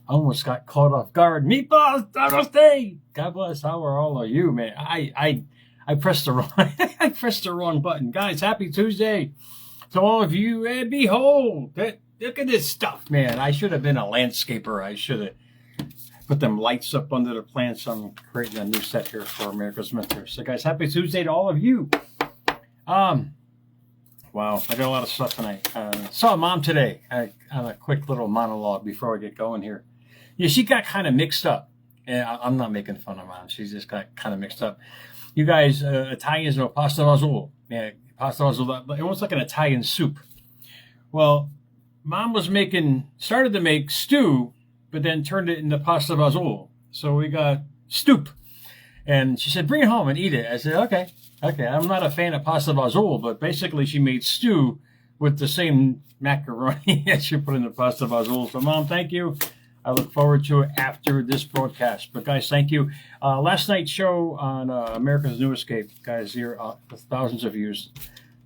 Almost got caught off guard. Meatballs, namaste. God bless. How are all of you, man? I pressed the wrong I pressed the wrong button, guys. Happy Tuesday to all of you. And behold, look at this stuff, man. I should have been a landscaper. I should have put them lights up under the plants. I'm creating a new set here for America's Mentor. So, guys, happy Tuesday to all of you. Wow, I got a lot of stuff tonight. Saw Mom today on a quick little monologue before I get going here. Yeah, she got kind of mixed up. And I'm not making fun of Mom. She just got kind of mixed up. You guys, Italians know pasta fazool. Yeah, pasta fazool. It was like an Italian soup. Well, Mom was started to make stew, but then turned it into pasta fazool. So we got stoop. And she said, bring it home and eat it. I said, okay. I'm not a fan of pasta fazool, but basically she made stew with the same macaroni that she put in the pasta fazool. So, Mom, thank you. I look forward to it after this broadcast. But, guys, thank you. Last night's show on America's New Escape, guys, here with thousands of views.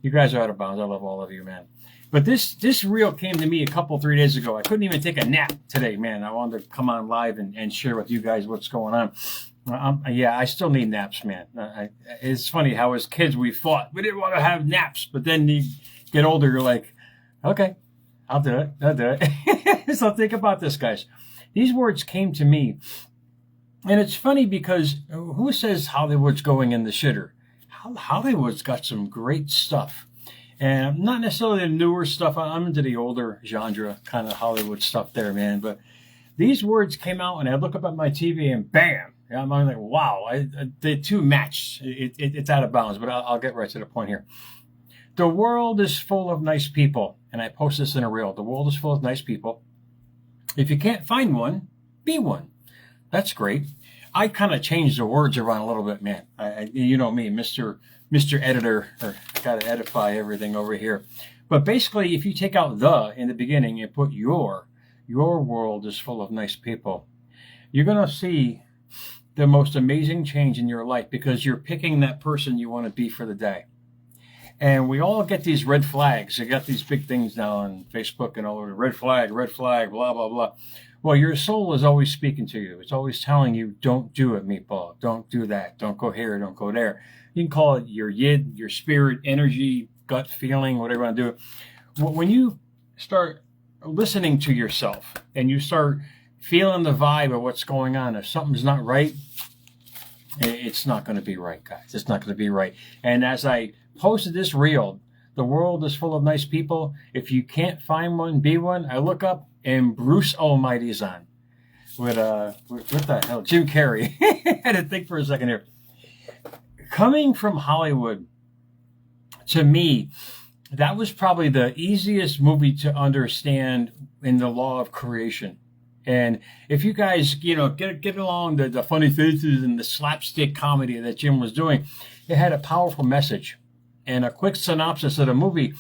You guys are out of bounds. I love all of you, man. But this reel came to me 3 days ago. I couldn't even take a nap today, man. I wanted to come on live and share with you guys what's going on. Yeah, I still need naps, man. It's funny how as kids we fought. We didn't want to have naps. But then you get older, you're like, okay, I'll do it. So think about this, guys. These words came to me. And it's funny because who says Hollywood's going in the shitter? Hollywood's got some great stuff. And not necessarily the newer stuff. I'm into the older genre kind of Hollywood stuff there, man. But these words came out and I look up at my TV and bam. I'm like, wow, the two match. It's out of bounds, but I'll get right to the point here. The world is full of nice people. And I post this in a reel. The world is full of nice people. If you can't find one, be one. That's great. I kind of changed the words around a little bit, man. You know me, Mr. Editor, or got to edify everything over here. But basically, if you take out the in the beginning and put your world is full of nice people, you're going to see the most amazing change in your life because you're picking that person you want to be for the day. And we all get these red flags. You got these big things now on Facebook and all over. Red flag, blah, blah, blah. Well, your soul is always speaking to you. It's always telling you, don't do it, meatball. Don't do that. Don't go here. Don't go there. You can call it your yid, your spirit, energy, gut feeling, whatever you want to do. When you start listening to yourself and you start feeling the vibe of what's going on, if something's not right, it's not going to be right, guys. It's not going to be right. And as I posted this reel, the world is full of nice people. If you can't find one, be one. I look up and Bruce Almighty's on with what the hell, Jim Carrey. I had to think for a second here. Coming from Hollywood, to me, that was probably the easiest movie to understand in the law of creation. And if you guys, get along the funny faces and the slapstick comedy that Jim was doing, it had a powerful message. And a quick synopsis of the movie,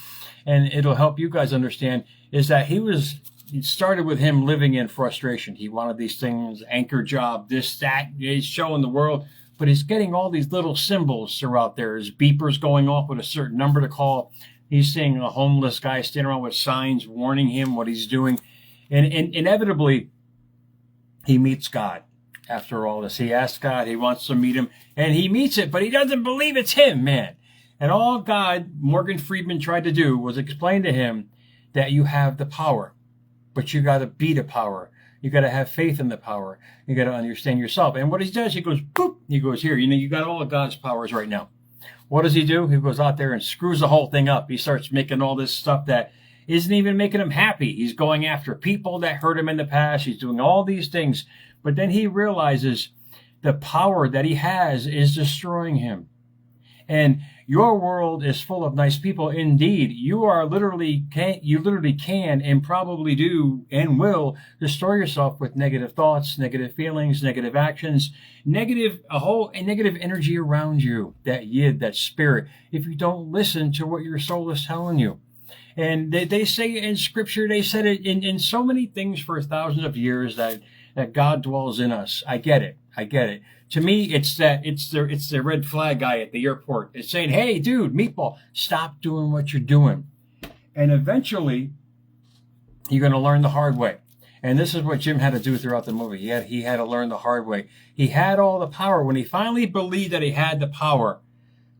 and it'll help you guys understand, is that it started with him living in frustration. He wanted these things, anchor job, this, that. He's showing the world, but he's getting all these little symbols throughout there. His beepers going off with a certain number to call. He's seeing a homeless guy standing around with signs warning him what he's doing. And inevitably, he meets God. After all this, he asks God, he wants to meet him, and he meets it, but he doesn't believe it's him, man. And all God, Morgan Freeman, tried to do was explain to him that you have the power, but you got to be the power. You got to have faith in the power. You got to understand yourself. And what he does, he goes, boop, he goes, here, you got all of God's powers right now. What does he do? He goes out there and screws the whole thing up. He starts making all this stuff that isn't even making him happy. He's going after people that hurt him in the past. He's doing all these things. But then he realizes the power that he has is destroying him. And your world is full of nice people. Indeed, you literally can and probably do and will destroy yourself with negative thoughts, negative feelings, negative actions, negative energy around you, that yid, that spirit, if you don't listen to what your soul is telling you. And they say in scripture, they said it in so many things for thousands of years that God dwells in us. I get it. To me, it's the red flag guy at the airport. It's saying, hey, dude, meatball, stop doing what you're doing. And eventually, you're going to learn the hard way. And this is what Jim had to do throughout the movie. He had to learn the hard way. He had all the power. When he finally believed that he had the power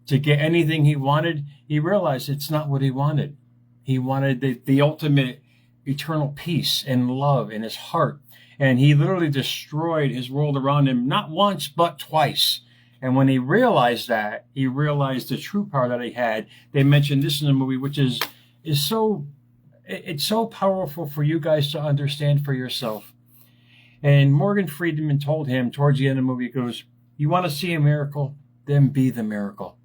to get anything he wanted, he realized it's not what he wanted. He wanted the ultimate eternal peace and love in his heart. And he literally destroyed his world around him, not once, but twice. And when he realized that, he realized the true power that he had. They mentioned this in the movie, which is so, it's so powerful for you guys to understand for yourself. And Morgan Freeman told him towards the end of the movie, he goes, you want to see a miracle? Then be the miracle.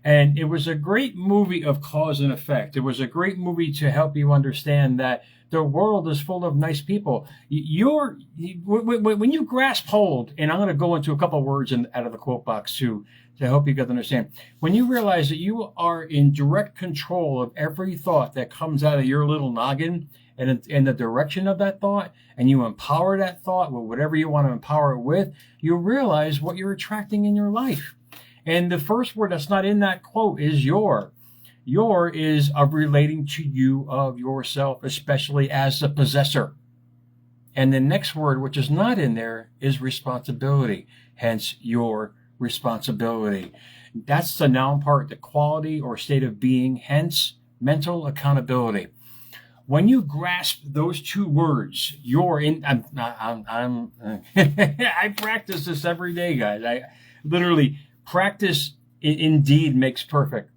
And it was a great movie of cause and effect. It was a great movie to help you understand that the world is full of nice people. When you grasp hold, and I'm going to go into a couple of words out of the quote box to help you guys understand. When you realize that you are in direct control of every thought that comes out of your little noggin and in the direction of that thought, and you empower that thought with whatever you want to empower it with, you realize what you're attracting in your life. And the first word that's not in that quote is your. Your is of relating to you of yourself, especially as the possessor. And the next word, which is not in there, is responsibility. Hence, your responsibility. That's the noun part, the quality or state of being. Hence, mental accountability. When you grasp those two words, you're in. I practice this every day, guys. I literally practice. Indeed makes perfect.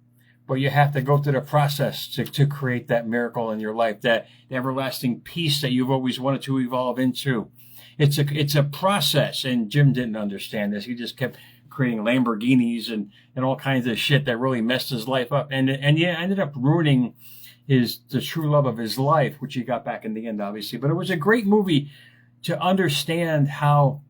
But you have to go through the process to create that miracle in your life, that everlasting peace that you've always wanted to evolve into. It's a process, and Jim didn't understand this. He just kept creating Lamborghinis and all kinds of shit that really messed his life up, and yeah, ended up ruining the true love of his life, which he got back in the end, obviously. But it was a great movie to understand how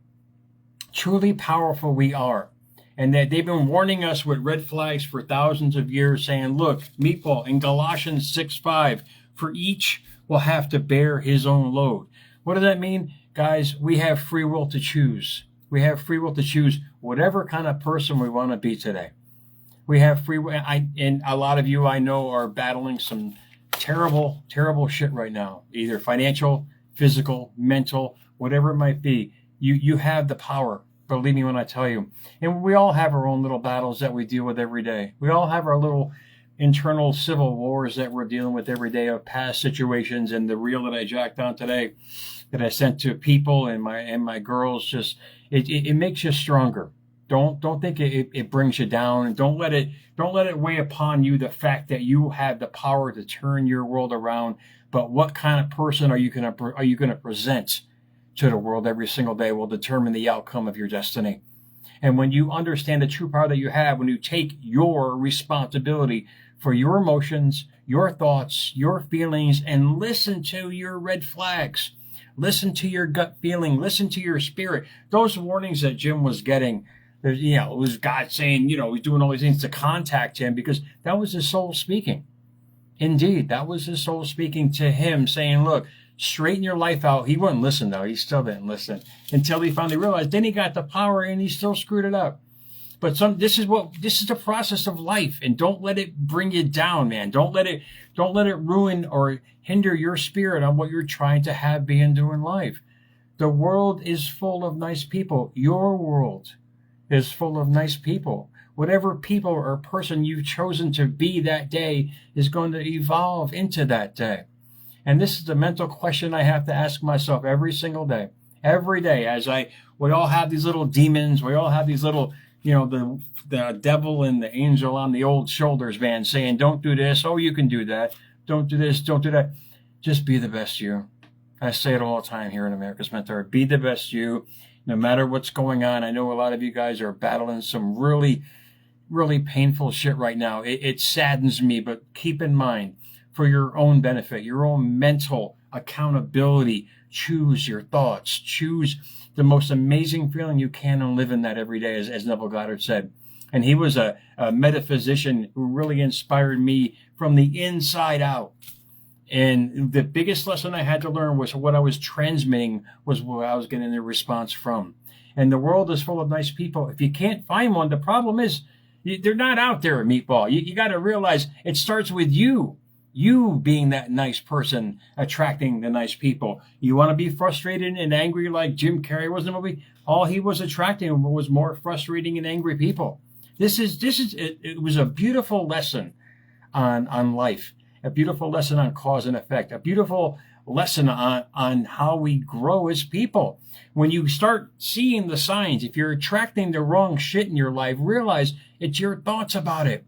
truly powerful we are. And that they've been warning us with red flags for thousands of years, saying, look, Meatball, in Galatians 6:5, for each will have to bear his own load. What does that mean? Guys, we have free will to choose. We have free will to choose whatever kind of person we want to be today. We have free will. And a lot of you I know are battling some terrible, terrible shit right now, either financial, physical, mental, whatever it might be. You have the power. Believe me when I tell you. And we all have our own little battles that we deal with every day. We all have our little internal civil wars that we're dealing with every day of past situations. And the reel that I jacked on today that I sent to people and my girls, just it makes you stronger. Don't think it brings you down, and don't let it weigh upon you the fact that you have the power to turn your world around. But what kind of person are you gonna present to the world every single day will determine the outcome of your destiny. And when you understand the true power that you have, when you take your responsibility for your emotions, your thoughts, your feelings, and listen to your red flags, listen to your gut feeling, listen to your spirit, those warnings that Jim was getting, it was God saying, he's doing all these things to contact him, because that was his soul speaking. Indeed, that was his soul speaking to him, saying, look, straighten your life out. He wouldn't listen, though. He still didn't listen until he finally realized. Then he got the power and he still screwed it up. But this is the process of life, and don't let it bring you down, man. Don't let it ruin or hinder your spirit on what you're trying to have be and do in life. The world is full of nice people. Your world is full of nice people. Whatever people or person you've chosen to be that day is going to evolve into that day. And this is the mental question I have to ask myself every single day. Every day, we all have these little demons. We all have these little, the devil and the angel on the old shoulders, man, saying, don't do this. Oh, you can do that. Don't do this. Don't do that. Just be the best you. I say it all the time here in America's Mentor. Be the best you, no matter what's going on. I know a lot of you guys are battling some really, really painful shit right now. It saddens me, but keep in mind, for your own benefit, your own mental accountability, choose your thoughts, choose the most amazing feeling you can, and live in that every day, as Neville Goddard said. And he was a metaphysician who really inspired me from the inside out. And the biggest lesson I had to learn was what I was transmitting was what I was getting the response from. And the world is full of nice people. If you can't find one, the problem is they're not out there, Meatball. You got to realize it starts with you. You being that nice person, attracting the nice people. You want to be frustrated and angry like Jim Carrey was in the movie? All he was attracting was more frustrating and angry people. It was a beautiful lesson on life, a beautiful lesson on cause and effect, a beautiful lesson on how we grow as people. When you start seeing the signs, if you're attracting the wrong shit in your life, realize it's your thoughts about it.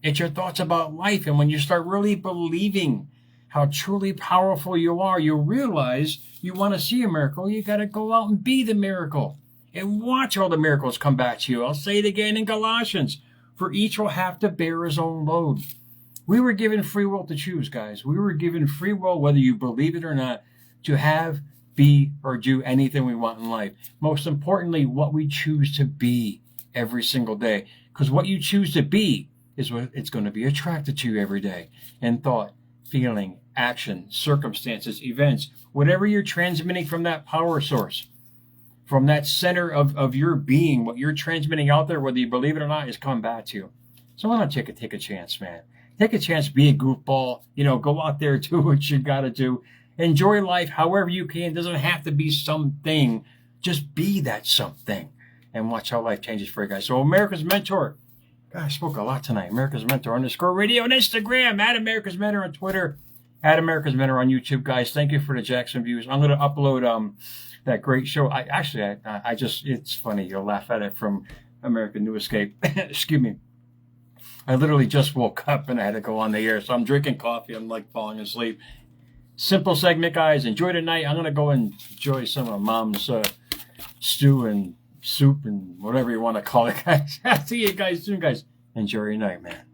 It's your thoughts about life. And when you start really believing how truly powerful you are, you realize you want to see a miracle. You got to go out and be the miracle and watch all the miracles come back to you. I'll say it again in Galatians. For each will have to bear his own load. We were given free will to choose, guys. We were given free will, whether you believe it or not, to have, be, or do anything we want in life. Most importantly, what we choose to be every single day. Because what you choose to be is what it's going to be attracted to you every day. In thought, feeling, action, circumstances, events, whatever you're transmitting from that power source, from that center of your being, what you're transmitting out there, whether you believe it or not, is coming back to you. So why not take a chance, man? Take a chance, be a goofball, go out there, do what you got to do. Enjoy life however you can. It doesn't have to be something. Just be that something and watch how life changes for you guys. So America's Mentor. God, I spoke a lot tonight. America's Mentor _radio on Instagram, at America's Mentor on Twitter, at America's Mentor on YouTube, guys. Thank you for the Jackson views. I'm going to upload that great show. I just, it's funny. You'll laugh at it, from American New Escape. Excuse me. I literally just woke up and I had to go on the air. So I'm drinking coffee. I'm like falling asleep. Simple segment, guys. Enjoy the night. I'm going to go and enjoy some of Mom's stew and soup and whatever you want to call it, guys. See you guys soon, guys. Enjoy your night, man.